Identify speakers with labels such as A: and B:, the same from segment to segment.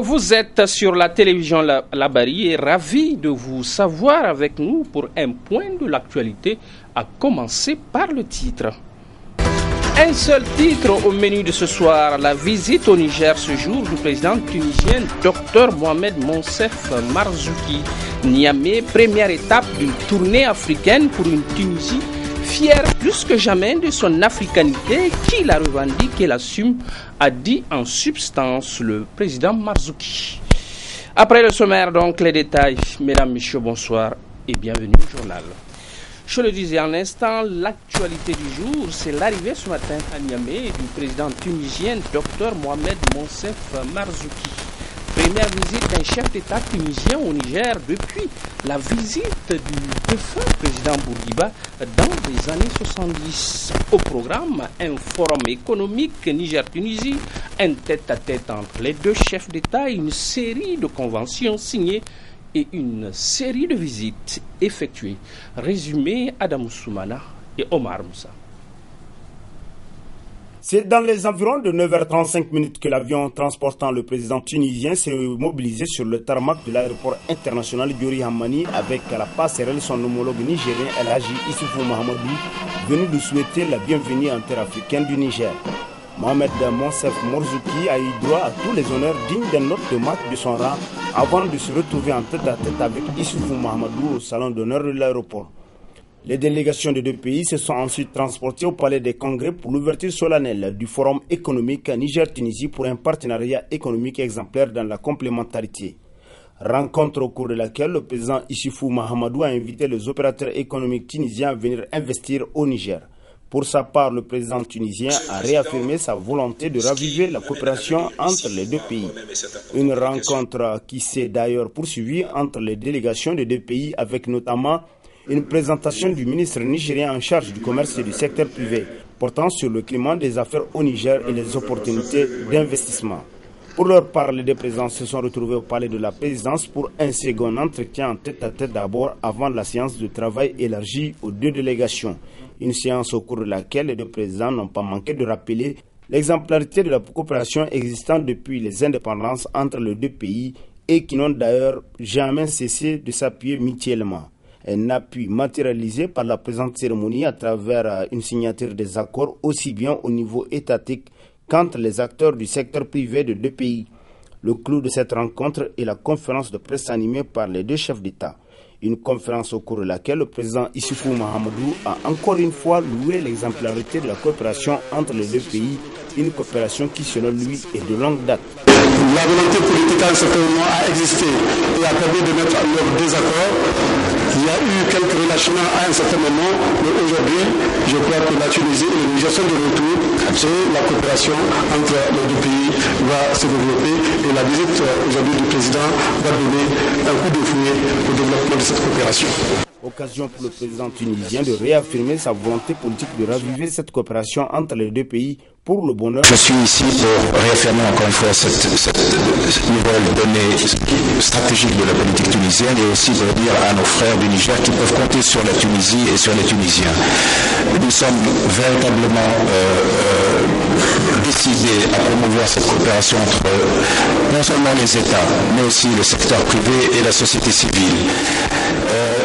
A: Vous êtes sur la télévision Labari et ravi de vous savoir avec nous pour un point de l'actualité, à commencer par le titre. Un seul titre au menu de ce soir, la visite au Niger ce jour du président tunisien Dr Mohamed Monsef Marzouki. Niamey, première étape d'une tournée africaine pour une Tunisie fière plus que jamais de son africanité, qui la revendique et l'assume, a dit en substance le président Marzouki. Après le sommaire, donc, les détails. Mesdames, Messieurs, bonsoir et bienvenue au journal. Je le disais en instant, l'actualité du jour, c'est l'arrivée ce matin à Niamey du président tunisien Dr Mohamed Monsef Marzouki. Première visite d'un chef d'État tunisien au Niger depuis la visite du défunt président Bourguiba dans les années 70. Au programme, un forum économique Niger-Tunisie, un tête-à-tête entre les deux chefs d'État, une série de conventions signées et une série de visites effectuées. Résumé Adam Soumana et Omar Moussa.
B: C'est dans les environs de 9h35 que l'avion transportant le président tunisien s'est mobilisé sur le tarmac de l'aéroport international Diori Hamani avec à la passerelle son homologue nigérien El Hadji Issoufou Mahamadou, venu lui souhaiter la bienvenue en terre africaine du Niger. Mohamed Monsef Marzouki a eu droit à tous les honneurs dignes d'un hôte de marque de son rang avant de se retrouver en tête-à-tête avec Issoufou Mahamadou au salon d'honneur de l'aéroport. Les délégations des deux pays se sont ensuite transportées au palais des congrès pour l'ouverture solennelle du forum économique Niger-Tunisie pour un partenariat économique exemplaire dans la complémentarité. Rencontre au cours de laquelle le président Issoufou Mahamadou a invité les opérateurs économiques tunisiens à venir investir au Niger. Pour sa part, le président tunisien a réaffirmé sa volonté de raviver la coopération entre les deux pays. Une rencontre qui s'est d'ailleurs poursuivie entre les délégations des deux pays avec notamment une présentation du ministre nigérien en charge du commerce et du secteur privé portant sur le climat des affaires au Niger et les opportunités d'investissement. Pour leur part, les deux présidents se sont retrouvés au palais de la présidence pour un second entretien en tête-à-tête d'abord avant la séance de travail élargie aux deux délégations. Une séance au cours de laquelle les deux présidents n'ont pas manqué de rappeler l'exemplarité de la coopération existant depuis les indépendances entre les deux pays et qui n'ont d'ailleurs jamais cessé de s'appuyer mutuellement. Un appui matérialisé par la présente cérémonie à travers une signature des accords aussi bien au niveau étatique qu'entre les acteurs du secteur privé de deux pays. Le clou de cette rencontre est la conférence de presse animée par les deux chefs d'État. Une conférence au cours de laquelle le président Issoufou Mahamadou a encore une fois loué l'exemplarité de la coopération entre les deux pays, une coopération qui selon lui est de longue date.
C: La volonté politique à un certain moment a existé et a permis de mettre en œuvre des accords. Il y a eu quelques relâchements à un certain moment, mais aujourd'hui, je crois que la Tunisie et le Niger sont de retour et la coopération entre les deux pays va se développer et la visite aujourd'hui du président va donner un coup de fouet au développement de cette coopération.
B: Occasion pour le président tunisien de réaffirmer sa volonté politique de raviver cette coopération entre les deux pays pour le bonheur.
D: Je suis ici pour réaffirmer encore une fois cette nouvelle donnée stratégique de la politique tunisienne et aussi pour dire à nos frères du Niger qu'ils peuvent compter sur la Tunisie et sur les Tunisiens. Nous sommes véritablement décidés à promouvoir cette coopération entre non seulement les États, mais aussi le secteur privé et la société civile.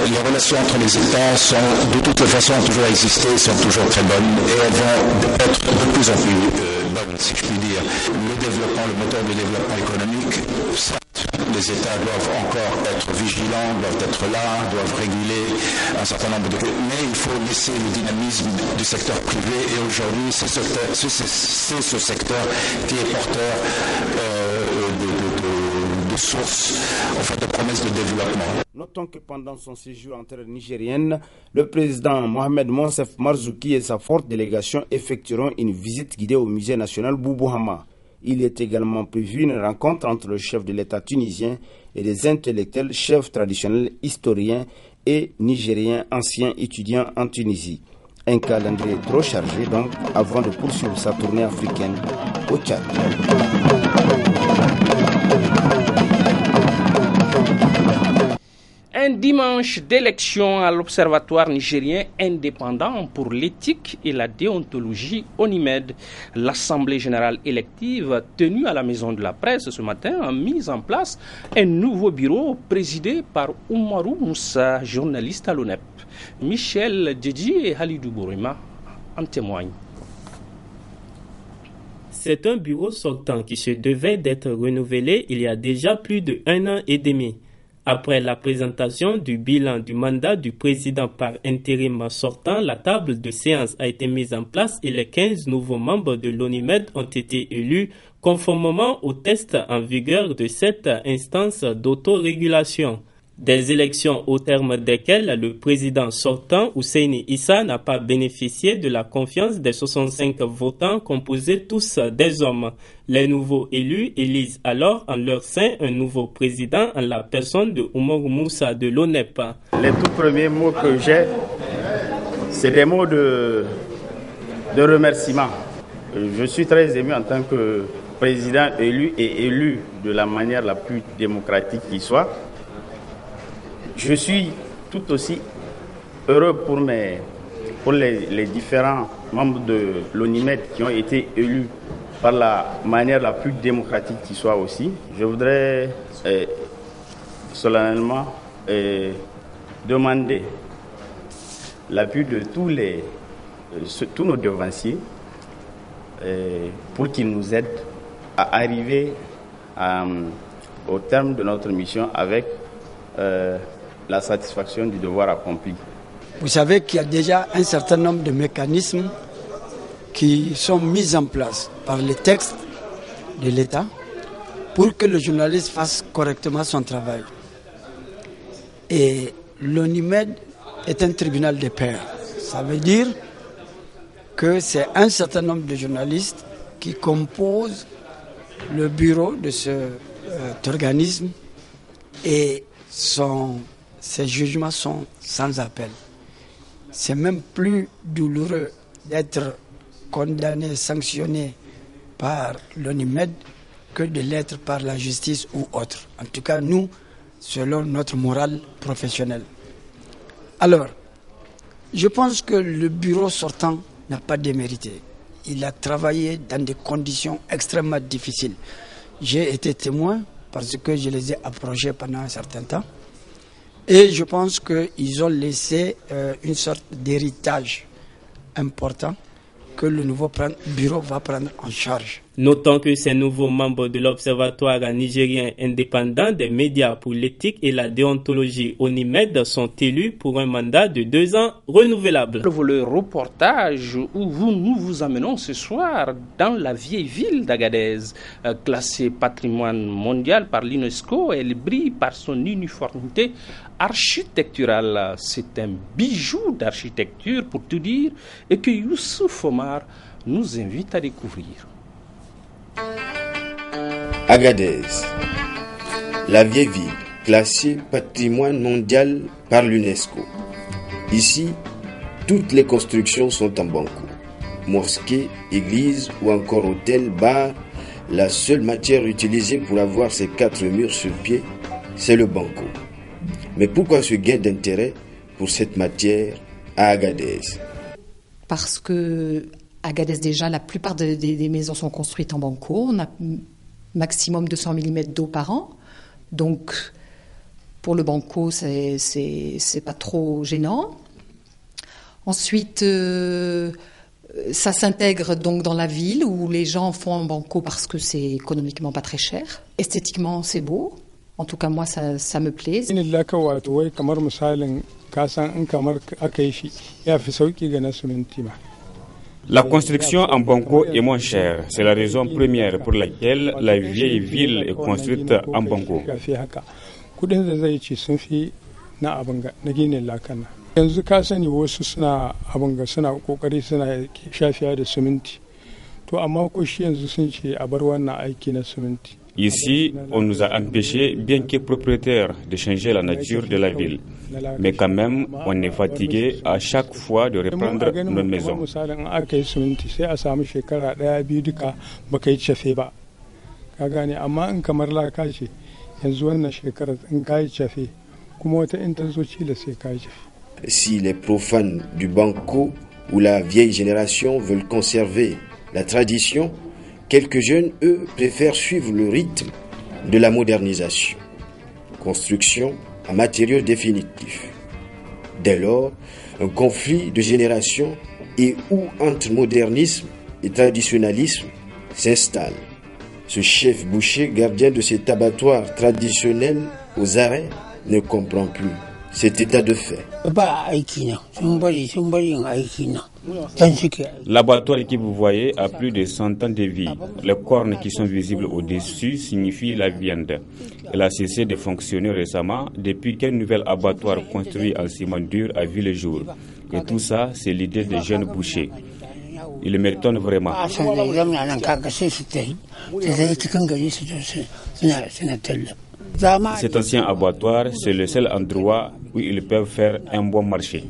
D: Les relations entre les États sont de toute façon toujours existé, sont toujours très bonnes et elles vont être de plus en plus bonnes, si je puis dire. Le développement, le moteur du développement économique, certes, les États doivent encore être vigilants, doivent être là, doivent réguler un certain nombre de choses, mais il faut laisser le dynamisme du secteur privé et aujourd'hui c'est ce secteur qui est porteur de sources, enfin de promesses de développement.
B: Notons que pendant son séjour en terre nigérienne, le président Mohamed Monsef Marzouki et sa forte délégation effectueront une visite guidée au musée national Boubou-Hama. Il est également prévu une rencontre entre le chef de l'État tunisien et des intellectuels, chefs traditionnels, historiens et nigériens anciens étudiants en Tunisie. Un calendrier trop chargé donc avant de poursuivre sa tournée africaine au Tchad.
A: Un Un dimanche d'élection à l'Observatoire nigérien indépendant pour l'éthique et la déontologie ONIMED. L'Assemblée générale élective tenue à la Maison de la Presse ce matin a mis en place un nouveau bureau présidé par Oumarou Moussa, journaliste à l'ONEP. Michel Djedji et Halidou Bourima en témoignent.
E: C'est un bureau sortant qui se devait d'être renouvelé il y a déjà plus d'1 an et demi. Après la présentation du bilan du mandat du président par intérim sortant, la table de séance a été mise en place et les 15 nouveaux membres de l'ONIMED ont été élus conformément aux tests en vigueur de cette instance d'autorégulation. Des élections au terme desquelles le président sortant, Husseini Issa, n'a pas bénéficié de la confiance des 65 votants composés tous des hommes. Les nouveaux élus élisent alors en leur sein un nouveau président en la personne de Oumarou Moussa de l'ONEP.
F: Les tout premiers mots que j'ai, c'est des mots de remerciement. Je suis très ému en tant que président élu et élu de la manière la plus démocratique qui soit. Je suis tout aussi heureux pour les différents membres de l'ONIMED qui ont été élus par la manière la plus démocratique qui soit aussi. Je voudrais solennellement demander l'appui de tous nos devanciers pour qu'ils nous aident à arriver au terme de notre mission avec la satisfaction du devoir accompli.
G: Vous savez qu'il y a déjà un certain nombre de mécanismes qui sont mis en place par les textes de l'État pour que le journaliste fasse correctement son travail. Et l'ONIMED est un tribunal des pairs. Ça veut dire que c'est un certain nombre de journalistes qui composent le bureau de cet organisme et ces jugements sont sans appel. C'est même plus douloureux d'être condamné, sanctionné par l'ONIMED que de l'être par la justice ou autre. En tout cas, nous, selon notre morale professionnelle. Alors, je pense que le bureau sortant n'a pas démérité. Il a travaillé dans des conditions extrêmement difficiles. J'ai été témoin parce que je les ai approchés pendant un certain temps. Et je pense qu'ils ont laissé une sorte d'héritage important que le nouveau bureau va prendre en charge.
E: Notons que ces nouveaux membres de l'Observatoire nigérien indépendant des médias pour l'éthique et la déontologie ONIMED sont élus pour un mandat de 2 ans renouvelable.
A: Le reportage où nous vous amenons ce soir dans la vieille ville d'Agadez. Classée patrimoine mondial par l'UNESCO, elle brille par son uniformité architecturale. C'est un bijou d'architecture pour tout dire et que Youssouf Omar nous invite à découvrir.
H: Agadez, la vieille ville, classée patrimoine mondial par l'UNESCO. Ici, toutes les constructions sont en banco. Mosquées, églises ou encore hôtels, bars, la seule matière utilisée pour avoir ces 4 murs sur pied, c'est le banco. Mais pourquoi ce gain d'intérêt pour cette matière à Agadez?
I: Parce que Agadez, déjà, la plupart des maisons sont construites en banco. On a maximum 200 mm d'eau par an. Donc, pour le banco, c'est pas trop gênant. Ensuite, ça s'intègre donc dans la ville où les gens font en banco parce que c'est économiquement pas très cher. Esthétiquement, c'est beau. En tout cas, moi, ça me plaît.
J: La construction en banco est moins chère. C'est la raison première pour laquelle la vieille ville est construite en banco. Ici, on nous a empêchés, bien que propriétaires, de changer la nature de la ville. Mais quand même, on est fatigué à chaque fois de reprendre nos maisons.
H: Si les profanes du banco ou la vieille génération veulent conserver la tradition, quelques jeunes, eux, préfèrent suivre le rythme de la modernisation. Construction en matériaux définitifs. Dès lors, un conflit de génération et ou entre modernisme et traditionnalisme s'installe. Ce chef boucher, gardien de cet abattoir traditionnel aux arrêts, ne comprend plus cet état de fait.
J: L'abattoir que vous voyez a plus de 100 ans de vie. Les cornes qui sont visibles au-dessus signifient la viande. Elle a cessé de fonctionner récemment depuis qu'un nouvel abattoir construit en ciment dur a vu le jour. Et tout ça, c'est l'idée des jeunes bouchers. Il m'étonne vraiment. Cet ancien abattoir, c'est le seul endroit où ils peuvent faire un bon marché.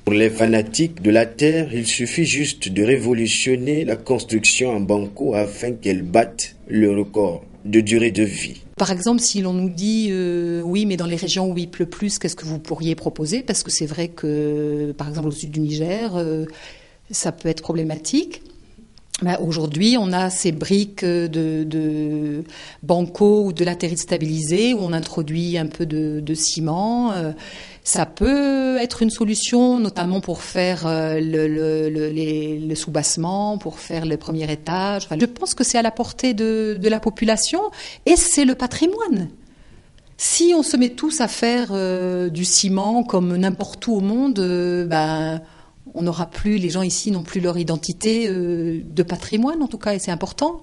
H: Pour les fanatiques de la terre, il suffit juste de révolutionner la construction en banco afin qu'elle batte le record de durée de vie.
I: Par exemple, si l'on nous dit oui, mais dans les régions où il pleut plus, qu'est-ce que vous pourriez proposer? Parce que c'est vrai que, par exemple, au sud du Niger, ça peut être problématique. Ben, aujourd'hui, on a ces briques de banco ou de latérite stabilisée où on introduit un peu de ciment. Ça peut être une solution, notamment pour faire le soubassement, pour faire le premier étage. Enfin, je pense que c'est à la portée de la population et c'est le patrimoine. Si on se met tous à faire du ciment comme n'importe où au monde, ben on n'aura plus, les gens ici n'ont plus leur identité de patrimoine en tout cas, et c'est important.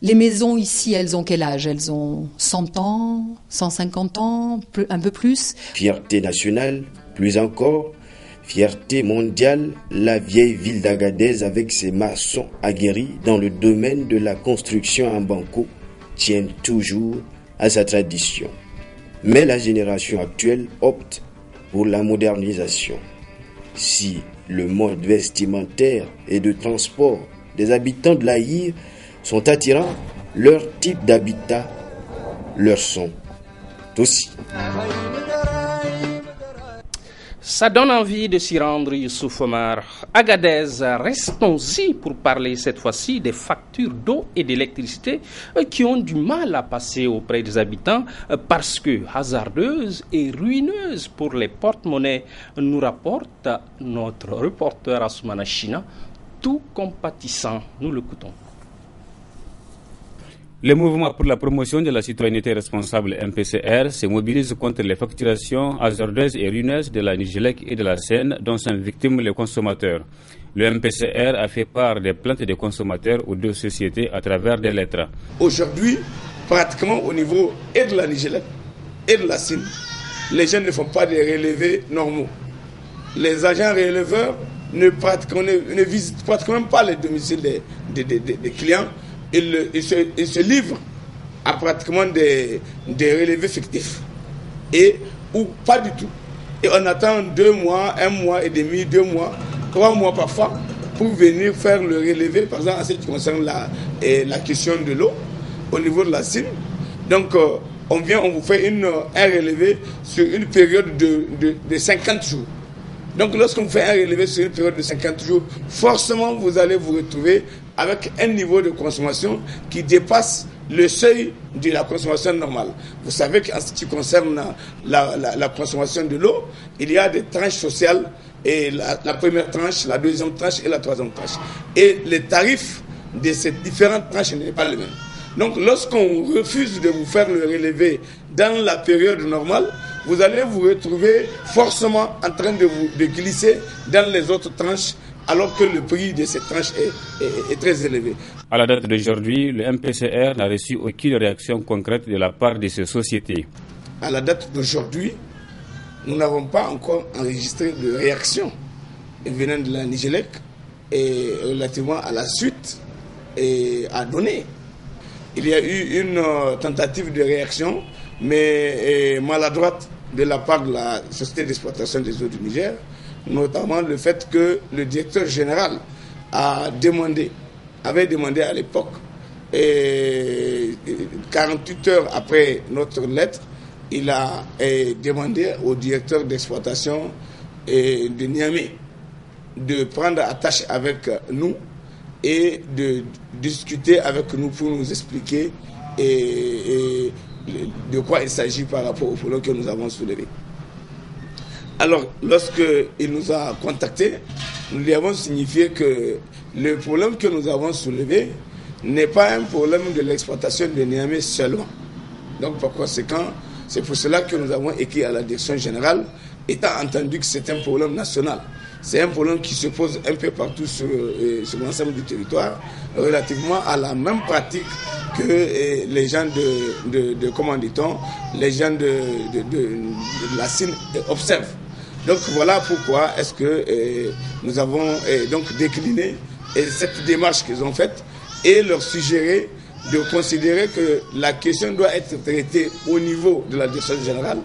I: Les maisons ici, elles ont quel âge? Elles ont 100 ans, 150 ans, un peu plus.
H: Fierté nationale, plus encore, fierté mondiale, la vieille ville d'Agadez avec ses maçons aguerris dans le domaine de la construction en banco tient toujours à sa tradition. Mais la génération actuelle opte pour la modernisation. Si le mode vestimentaire et de transport des habitants de l'Aïr sont attirants, leur type d'habitat leur sont aussi.
A: Ça donne envie de s'y rendre, Youssouf Omar. Agadez, restons-y pour parler cette fois-ci des factures d'eau et d'électricité qui ont du mal à passer auprès des habitants parce que hasardeuses et ruineuses pour les porte-monnaies, nous rapporte notre reporter Assoumana China, tout compatissant. Nous l'écoutons.
J: Le mouvement pour la promotion de la citoyenneté responsable MPCR se mobilise contre les facturations hasardeuses et ruineuses de la Nigélec et de la Seine dont sont victimes les consommateurs. Le MPCR a fait part des plaintes des consommateurs aux deux sociétés à travers des lettres.
K: Aujourd'hui, pratiquement au niveau et de la Nigélec et de la Seine, les gens ne font pas des relevés normaux. Les agents releveurs ne visitent pratiquement même pas les domiciles des clients. Ils se livrent à pratiquement des relevés fictifs ou pas du tout. Et on attend 2 mois, 1 mois et demi, 2 mois, 3 mois parfois pour venir faire le relevé, par exemple en ce qui concerne la question de l'eau au niveau de la Seine. Donc on vous fait un relevé sur une période de 50 jours. Donc lorsqu'on fait un relevé sur une période de 50 jours, forcément vous allez vous retrouver avec un niveau de consommation qui dépasse le seuil de la consommation normale. Vous savez qu'en ce qui concerne la consommation de l'eau, il y a des tranches sociales, et la première tranche, la deuxième tranche et la troisième tranche. Et les tarifs de ces différentes tranches ne sont pas les mêmes. Donc lorsqu'on refuse de vous faire le relevé dans la période normale, vous allez vous retrouver forcément en train de glisser dans les autres tranches, alors que le prix de ces tranches est très élevé.
J: À la date d'aujourd'hui, le MPCR n'a reçu aucune réaction concrète de la part de ces sociétés.
K: À la date d'aujourd'hui, nous n'avons pas encore enregistré de réaction venant de la Nigélec et relativement à la suite à donner. Il y a eu une tentative de réaction, mais maladroite de la part de la Société d'exploitation des eaux du Niger, notamment le fait que le directeur général avait demandé à l'époque 48 heures après notre lettre, il a demandé au directeur d'exploitation de Niamey de prendre attache avec nous et de discuter avec nous pour nous expliquer de quoi il s'agit par rapport au problème que nous avons soulevé. Alors, lorsqu'il nous a contactés, nous lui avons signifié que le problème que nous avons soulevé n'est pas un problème de l'exploitation de Niamey seulement. Donc, par conséquent, c'est pour cela que nous avons écrit à la direction générale, étant entendu que c'est un problème national. C'est un problème qui se pose un peu partout sur l'ensemble du territoire, relativement à la même pratique que les gens comment dit-on, les gens de la Sine observent. Donc voilà pourquoi est-ce que nous avons donc décliné cette démarche qu'ils ont faite et leur suggéré de considérer que la question doit être traitée au niveau de la direction générale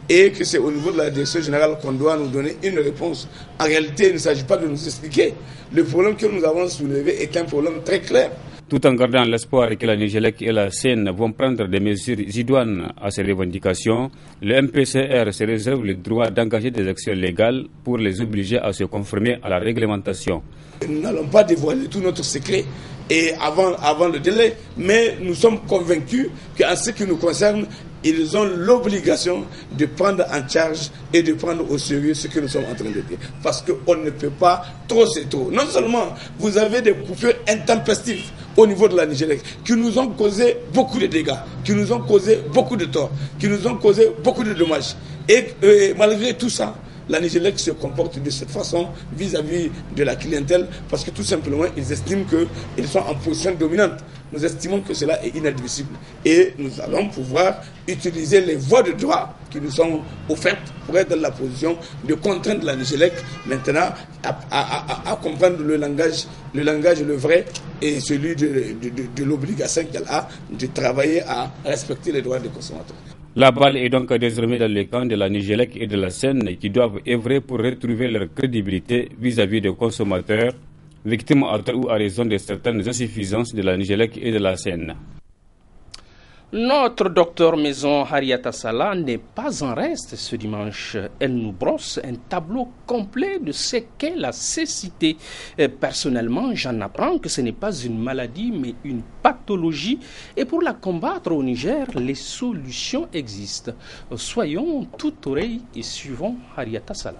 K: et que c'est au niveau de la direction générale qu'on doit nous donner une réponse. En réalité, il ne s'agit pas de nous expliquer. Le problème que nous avons soulevé est un problème très clair.
J: Tout en gardant l'espoir que la Nigélec et la Seine vont prendre des mesures idoines à ces revendications, le MPCR se réserve le droit d'engager des actions légales pour les obliger à se conformer à la réglementation.
K: Nous n'allons pas dévoiler tout notre secret et avant le délai, mais nous sommes convaincus qu'en ce qui nous concerne, ils ont l'obligation de prendre en charge et de prendre au sérieux ce que nous sommes en train de dire. Parce qu'on ne peut pas, trop c'est trop. Non seulement vous avez des coupures intempestives au niveau de la Nigélec qui nous ont causé beaucoup de dégâts, qui nous ont causé beaucoup de torts, qui nous ont causé beaucoup de dommages. Et malgré tout ça, la Nigélec se comporte de cette façon vis-à-vis de la clientèle parce que tout simplement, ils estiment qu'ils sont en position dominante. Nous estimons que cela est inadmissible et nous allons pouvoir utiliser les voies de droit qui nous sont offertes pour être dans la position de contraindre la Nigélec maintenant à comprendre le langage le vrai et celui de l'obligation qu'elle a de travailler à respecter les droits des consommateurs.
J: La balle est donc désormais dans le camp de la Nigélec et de la Seine qui doivent œuvrer pour retrouver leur crédibilité vis-à-vis des consommateurs, victimes à tort ou à raison de certaines insuffisances de la Nigélec et de la Seine.
A: Notre docteur maison Harriata Sallah n'est pas en reste ce dimanche. Elle nous brosse un tableau complet de ce qu'est la cécité. Personnellement, j'en apprends que ce n'est pas une maladie mais une pathologie. Et pour la combattre au Niger, les solutions existent. Soyons toute oreille et suivons Harriata Sallah.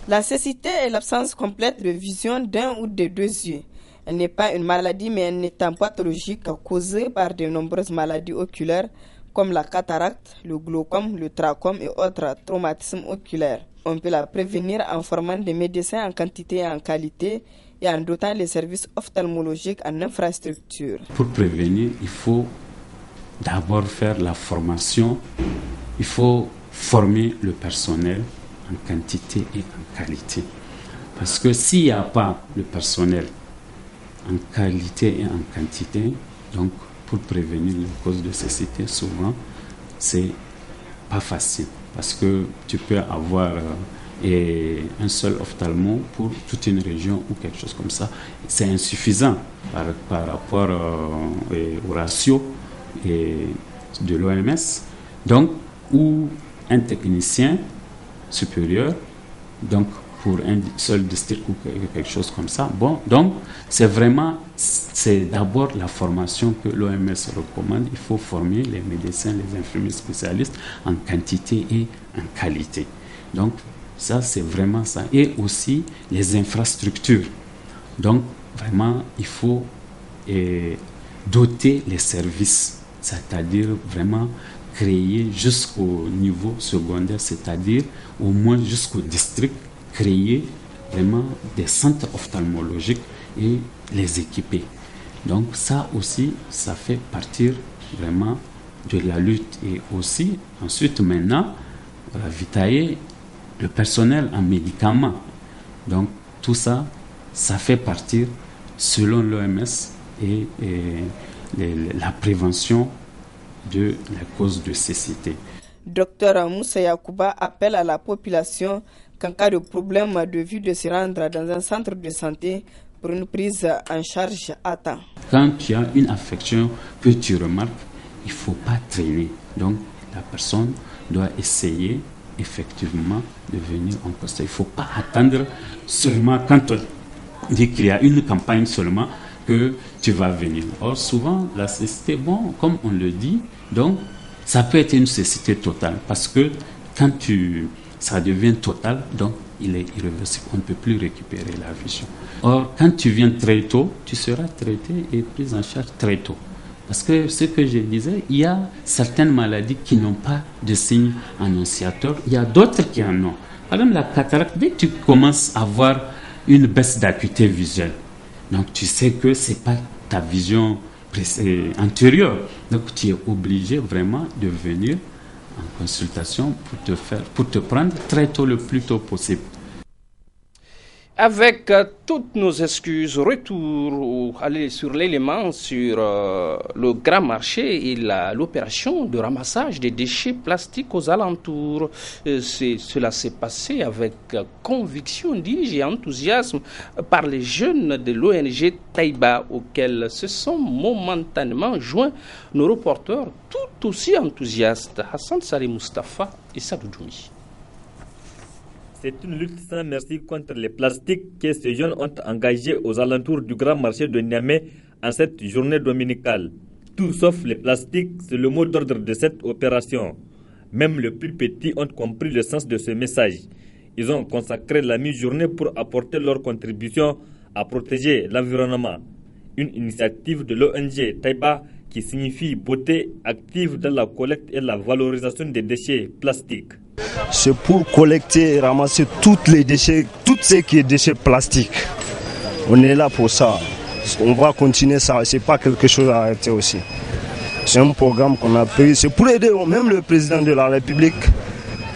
L: La cécité est l'absence complète de vision d'un ou des deux yeux. Elle n'est pas une maladie, mais un état pathologique causé par de nombreuses maladies oculaires comme la cataracte, le glaucome, le trachome et autres traumatismes oculaires. On peut la prévenir en formant des médecins en quantité et en qualité et en dotant les services ophtalmologiques en infrastructure.
M: Pour prévenir, il faut d'abord faire la formation, il faut former le personnel en quantité et en qualité. Parce que s'il n'y a pas le personnel en qualité et en quantité, donc pour prévenir les causes de cécité, souvent c'est pas facile parce que tu peux avoir un seul ophtalmo pour toute une région ou quelque chose comme ça. C'est insuffisant par rapport au ratio de l'OMS. Donc, ou un technicien supérieur, donc pour un seul district ou quelque chose comme ça. Bon, donc c'est d'abord la formation que l'OMS recommande. Il faut former les médecins, les infirmiers spécialistes en quantité et en qualité. Donc ça, c'est vraiment ça. Et aussi les infrastructures. Donc vraiment, il faut doter les services, c'est-à-dire vraiment créer jusqu'au niveau secondaire, c'est-à-dire au moins jusqu'au district, créer vraiment des centres ophtalmologiques et les équiper. Donc ça aussi, ça fait partir vraiment de la lutte. Et aussi, ensuite maintenant, ravitailler le personnel en médicaments. Donc tout ça, ça fait partir, selon l'OMS, et la prévention de la cause de cécité.
L: Dr Moussa Yakouba appelle à la population qu'en cas de problème de vue de se rendre dans un centre de santé pour une prise en charge à temps.
M: Quand tu as une affection que tu remarques, il ne faut pas traîner. Donc, la personne doit essayer effectivement de venir en poste. Il ne faut pas attendre seulement quand on dit qu'il y a une campagne seulement que tu vas venir. Or, souvent, la cécité, bon, comme on le dit, donc, ça peut être une cécité totale parce que quand ça devient total, donc, il est irréversible. On ne peut plus récupérer la vision. Or, quand tu viens très tôt, tu seras traité et pris en charge très tôt. Parce que ce que je disais, il y a certaines maladies qui n'ont pas de signes annonciateurs. Il y a d'autres qui en ont. Par exemple, la cataracte, dès que tu commences à avoir une baisse d'acuité visuelle, donc tu sais que ce n'est pas ta vision antérieure. Donc tu es obligé vraiment de venir en consultation pour te prendre très tôt, le plus tôt possible.
A: Avec toutes nos excuses, retour sur l'élément sur le grand marché et l'opération de ramassage des déchets plastiques aux alentours. Cela s'est passé avec conviction, dis-je, et enthousiasme par les jeunes de l'ONG Taïba, auxquels se sont momentanément joints nos reporters tout aussi enthousiastes, Hassan Saleh Mustafa et Sadou Djoumi.
N: C'est une lutte sans merci contre les plastiques que ces jeunes ont engagés aux alentours du grand marché de Niamey en cette journée dominicale. Tout sauf les plastiques, c'est le mot d'ordre de cette opération. Même les plus petits ont compris le sens de ce message. Ils ont consacré la mi-journée pour apporter leur contribution à protéger l'environnement. Une initiative de l'ONG Taïba qui signifie beauté active dans la collecte et la valorisation des déchets plastiques.
O: C'est pour collecter et ramasser tous les déchets, tout ce qui est déchets plastiques. On est là pour ça. On va continuer ça. C'est pas quelque chose à arrêter aussi. C'est un programme qu'on a pris. C'est pour aider même le président de la République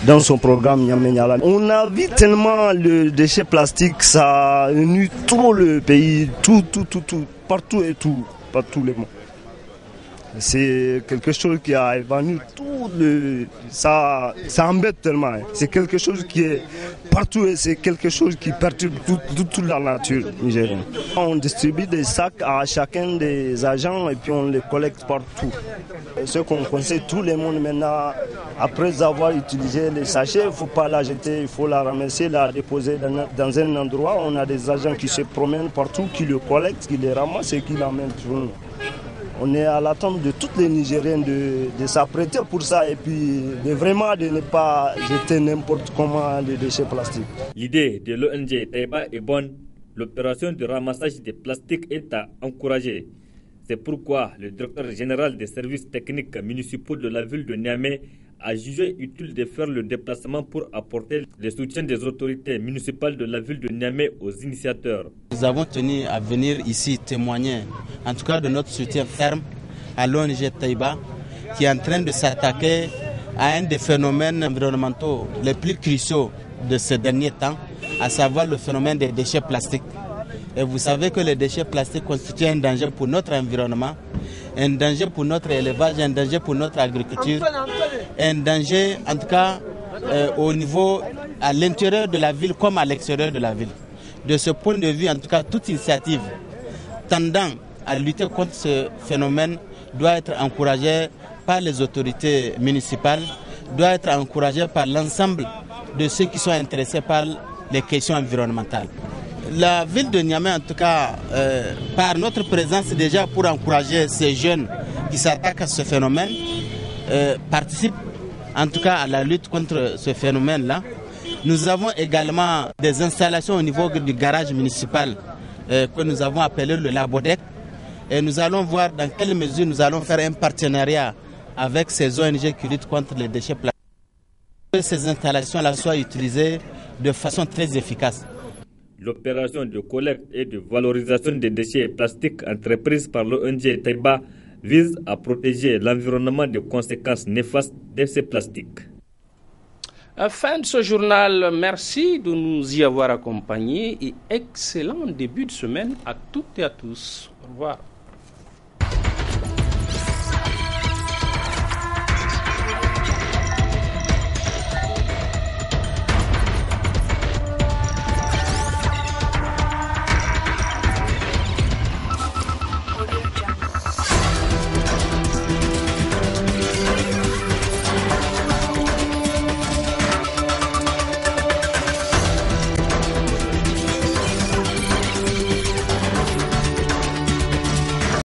O: dans son programme Niamey Niala. On a vu tellement le déchet plastique, ça nuit trop le pays, tout, partout et tout, par tous les mots. C'est quelque chose qui a évanoui tout ça embête tellement. C'est quelque chose qui est partout et c'est quelque chose qui perturbe toute la nature nigérienne. On distribue des sacs à chacun des agents et puis on les collecte partout. Ce qu'on conseille tout le monde maintenant, après avoir utilisé les sachets, il ne faut pas la jeter, il faut la ramasser, la déposer dans un endroit. On a des agents qui se promènent partout, qui le collectent, qui les ramassent et qui l'emmènent sur nous. On est à l'attente de toutes les Nigériens de s'apprêter pour ça et puis de ne pas jeter n'importe comment les déchets plastiques.
N: L'idée de l'ONG Taïba est bonne. L'opération de ramassage des plastiques est à encourager. C'est pourquoi le directeur général des services techniques municipaux de la ville de Niamey a jugé utile de faire le déplacement pour apporter le soutien des autorités municipales de la ville de Niamey aux initiateurs.
P: Nous avons tenu à venir ici témoigner, en tout cas de notre soutien ferme à l'ONG Taïba, qui est en train de s'attaquer à un des phénomènes environnementaux les plus cruciaux de ces derniers temps, à savoir le phénomène des déchets plastiques. Et vous savez que les déchets plastiques constituent un danger pour notre environnement, un danger pour notre élevage, un danger pour notre agriculture, un danger en tout cas au niveau à l'intérieur de la ville comme à l'extérieur de la ville. De ce point de vue, en tout cas, toute initiative tendant à lutter contre ce phénomène doit être encouragée par les autorités municipales, doit être encouragée par l'ensemble de ceux qui sont intéressés par les questions environnementales. La ville de Niamey, en tout cas, par notre présence déjà pour encourager ces jeunes qui s'attaquent à ce phénomène, participe en tout cas à la lutte contre ce phénomène-là. Nous avons également des installations au niveau du garage municipal que nous avons appelé le Labodec. Et nous allons voir dans quelle mesure nous allons faire un partenariat avec ces ONG qui luttent contre les déchets plastiques. Que ces installations-là soient utilisées de façon très efficace.
N: L'opération de collecte et de valorisation des déchets plastiques entreprise par l'ONG Taïba vise à protéger l'environnement des conséquences néfastes de ces plastiques.
A: Fin de ce journal, merci de nous y avoir accompagnés et excellent début de semaine à toutes et à tous. Au revoir.